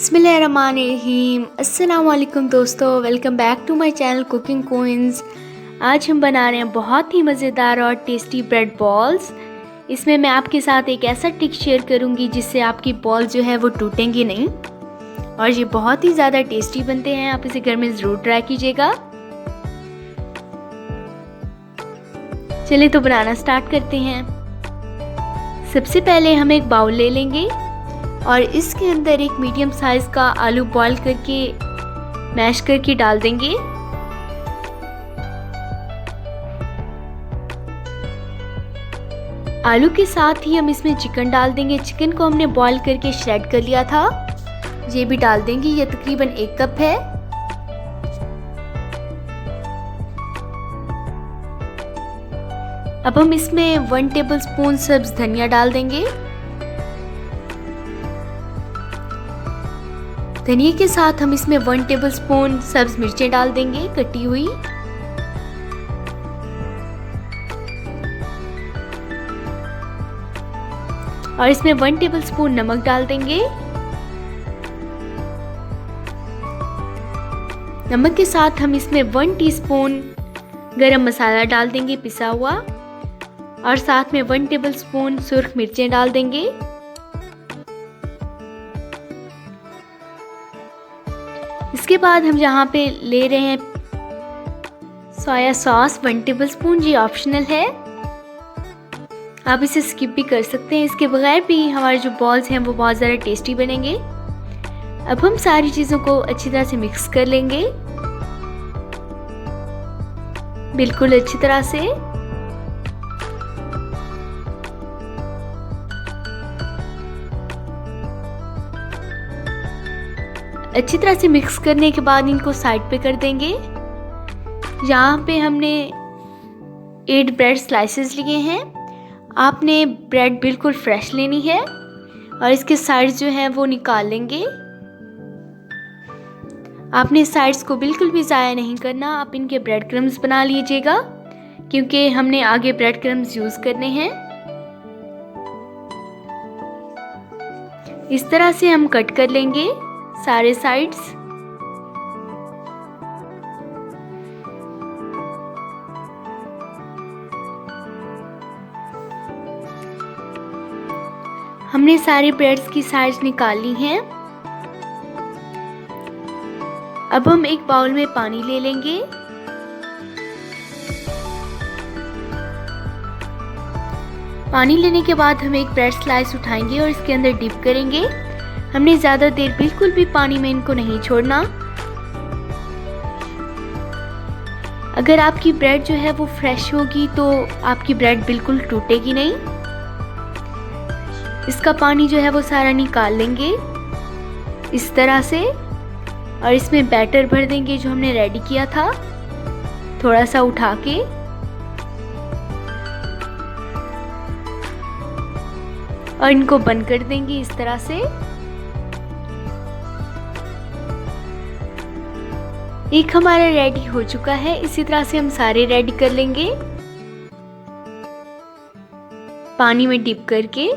बिस्मिल्लाहिर्रहमानिर्रहीम। अस्सलाम वालेकुम दोस्तों, welcome back to my channel cooking queens. आज हम बना रहे हैं बहुत ही मज़ेदार और टेस्टी ब्रेड बॉल्स। इसमें मैं आपके साथ एक ऐसा टिक शेयर करूंगी जिससे आपकी बॉल जो है वो टूटेंगी नहीं, और ये बहुत ही ज़्यादा टेस्टी बनते हैं। आप इसे घर में ज़रूर ट्राई कीजिएगा। चलिए तो बनाना स्टार्ट करते हैं। सबसे पहले हम एक बाउल ले लेंगे और इसके अंदर एक मीडियम साइज़ का आलू बॉईल करके मैश करके डाल देंगे। आलू के साथ ही हम इसमें चिकन डाल देंगे। चिकन को हमने बॉईल करके श्रेड कर लिया था, ये भी डाल देंगे। ये तकरीबन 1 कप है। अब हम इसमें 1 टेबलस्पून सब्ज धनिया डाल देंगे। धनिया के साथ हम इसमें 1 टेबलस्पून सब्ज मिर्चें डाल देंगे कटी हुई। और इसमें 1 टेबलस्पून नमक डाल देंगे। नमक के साथ हम इसमें 1 टीस्पून गरम मसाला डाल देंगे पिसा हुआ, और साथ में 1 टेबलस्पून सुर्ख मिर्चें डाल देंगे। इसके बाद हम यहाँ पे ले रहे हैं सोया सॉस 1 टेबलस्पून। जी ऑप्शनल है, आप इसे स्किप भी कर सकते हैं। इसके बगैर भी हमारे जो बॉल्स हैं वो बहुत ज़्यादा टेस्टी बनेंगे। अब हम सारी चीज़ों को अच्छी तरह से मिक्स कर लेंगे, बिल्कुल अच्छी तरह से। अच्छी तरह से मिक्स करने के बाद इनको साइड पे कर देंगे। यहाँ पे हमने 8 ब्रेड स्लाइसेस लिए हैं। आपने ब्रेड बिल्कुल फ्रेश लेनी है और इसके साइड्स जो हैं वो निकाल लेंगे। आपने साइड्स को बिल्कुल भी ज़ाया नहीं करना। आप इनके ब्रेड क्रम्स बना लीजिएगा, क्योंकि हमने आगे ब्रेड क्रम्स यूज़ करने हैं। इस तरह से हम कट कर लेंगे सारे साइड्स। हमने सारे ब्रेड्स की साइड्स निकाल ली हैं। अब हम एक बाउल में पानी ले लेंगे। पानी लेने के बाद हम एक ब्रेड स्लाइस उठाएंगे और इसके अंदर डिप करेंगे। हमने ज़्यादा देर बिल्कुल भी पानी में इनको नहीं छोड़ना। अगर आपकी ब्रेड जो है वो फ्रेश होगी तो आपकी ब्रेड बिल्कुल टूटेगी नहीं। इसका पानी जो है वो सारा निकाल लेंगे इस तरह से, और इसमें बैटर भर देंगे जो हमने रेडी किया था, थोड़ा सा उठा के। और इनको बंद कर देंगे इस तरह से। एक हमारा रेडी हो चुका है। इसी तरह से हम सारे रेडी कर लेंगे पानी में डिप करके।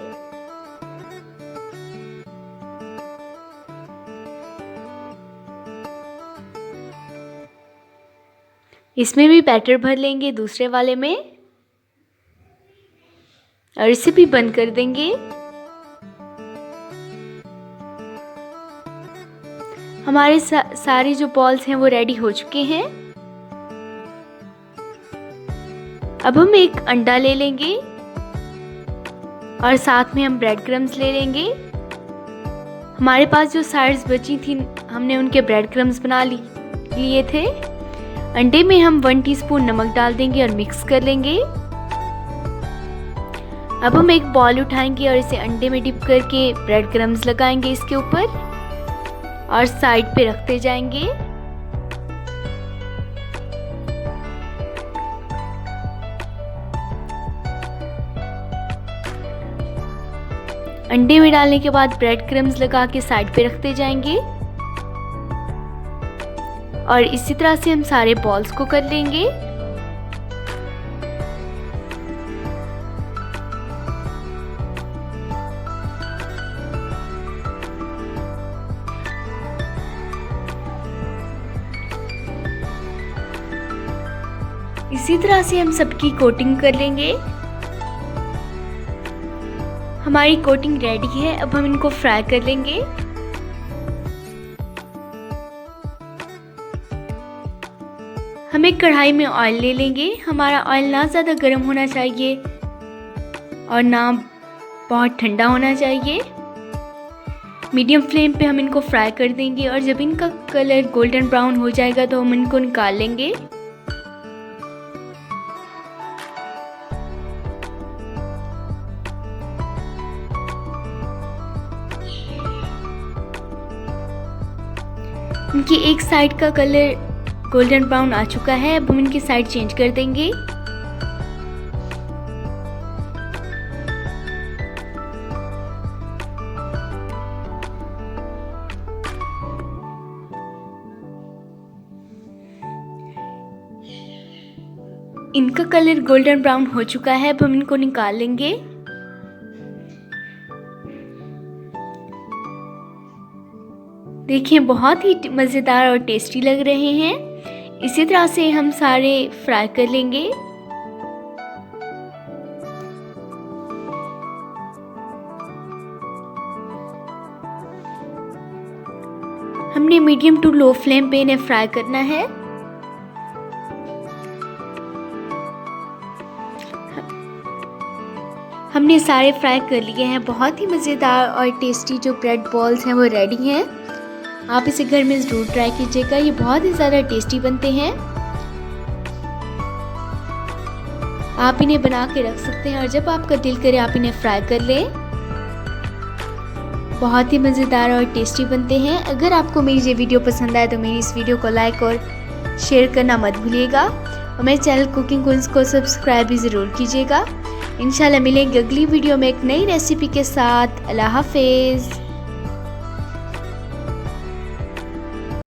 इसमें भी बैटर भर लेंगे दूसरे वाले में, और इसे भी बंद कर देंगे। हमारे सारे जो बॉल्स हैं वो रेडी हो चुके हैं। अब हम एक अंडा ले लेंगे और साथ में हम ब्रेड क्रम्स ले लेंगे। हमारे पास जो साइड्स बची थी हमने उनके ब्रेड क्रम्स बना लिए थे। अंडे में हम 1 टीस्पून नमक डाल देंगे और मिक्स कर लेंगे। अब हम एक बॉल उठाएंगे और इसे अंडे में डिप करके ब्रेड क्रम्स लगाएंगे इसके ऊपर और साइड पे रखते जाएंगे। अंडे में डालने के बाद ब्रेड क्रम्स लगा के साइड पे रखते जाएंगे, और इसी तरह से हम सारे बॉल्स को कर लेंगे। इसी तरह से हम सबकी कोटिंग कर लेंगे। हमारी कोटिंग रेडी है, अब हम इनको फ्राई कर लेंगे। हम एक कढ़ाई में ऑयल ले लेंगे। हमारा ऑयल ना ज़्यादा गर्म होना चाहिए और ना बहुत ठंडा होना चाहिए। मीडियम फ्लेम पे हम इनको फ्राई कर देंगे और जब इनका कलर गोल्डन ब्राउन हो जाएगा तो हम इनको निकाल लेंगे। इनकी एक साइड का कलर गोल्डन ब्राउन आ चुका है, अब हम इनकी साइड चेंज कर देंगे। इनका कलर गोल्डन ब्राउन हो चुका है, अब हम इनको निकाल लेंगे। देखिए बहुत ही मज़ेदार और टेस्टी लग रहे हैं। इसी तरह से हम सारे फ्राई कर लेंगे। हमने मीडियम टू लो फ्लेम पे इन्हें फ्राई करना है। हमने सारे फ्राई कर लिए हैं। बहुत ही मज़ेदार और टेस्टी जो ब्रेड बॉल्स हैं वो रेडी हैं। आप इसे घर में ज़रूर ट्राई कीजिएगा, ये बहुत ही ज़्यादा टेस्टी बनते हैं। आप इन्हें बना के रख सकते हैं और जब आपका दिल करे आप इन्हें फ्राई कर लें। बहुत ही मज़ेदार और टेस्टी बनते हैं। अगर आपको मेरी ये वीडियो पसंद आए तो मेरी इस वीडियो को लाइक और शेयर करना मत भूलिएगा और मेरे चैनल कुकिंग क्वींस को सब्सक्राइब भी ज़रूर कीजिएगा। इंशाल्लाह मिलेंगे अगली वीडियो में एक नई रेसिपी के साथ। अल्लाह हाफिज़।